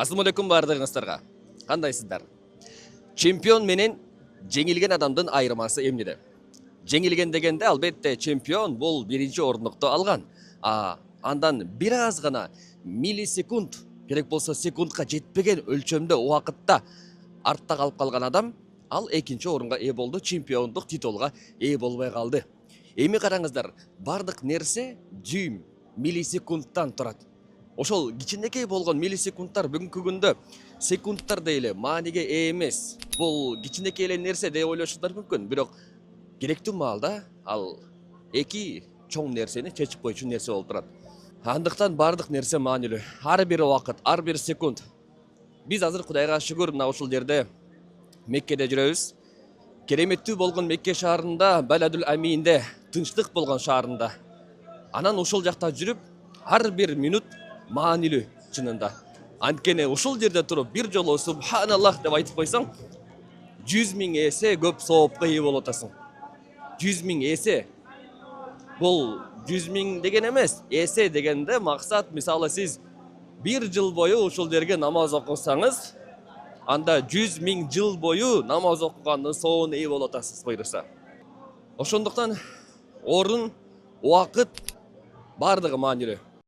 Assalamu алейкум бардыгыңыздарга. Кандайсыздар? Чемпион менен жеңилген адамдын айырмасы эмнеде? Жеңилген дегенде албетте чемпион бул биринчи орунду алган. Андан бир аз гана миллисекунд, керек болсо секундка жетпеген өлчөмдө убакытта артта калып калган адам ал экинчи орунга ээ болду, чемпиондук титулга ээ болбой калды. Эми караңыздар, бардык нерсе дюйм, миллисекундтан турат. Ошол кичинекей болгон миллисекундтар бүгүнкү күндө секундтар дейле мааниге ээ эмес. Бул кичинекей эле нерсе деп ойлошулар мүмкүн, бирок керектүү маалда ал эки чоң нерсени чечип койчу нерсе болуп турат. Андыктан бардык нерсе маанилүү. Ар бир убакыт, ар бир секунд. Биз азыр Кудайга шүгүр мына ушул жерде Меккеде жүрөбүз. Кереметтүү болгон Мекке шаарында, Баладул Аминде, тынчтык болгон шаарында. Анан ушул жакта жүрүп, ар бир минут маанилүү чынында. Анткени ушул жерде туруп бир жолу субханаллах деп айтып койсоң, 100 000 эсе көп соопко ээ болуп атасың. 100 000 эсе. Бул 100 000 деген эмес. Эсе дегенде максат, мисалы сиз бир жыл бою ушул жерге намаз окусаңыз, анда 100 000 жыл бою намаз окугандын соонуна ээ болуп атасыз буйруса. Ошондуктан орун, убакыт бардыгы маанилүү.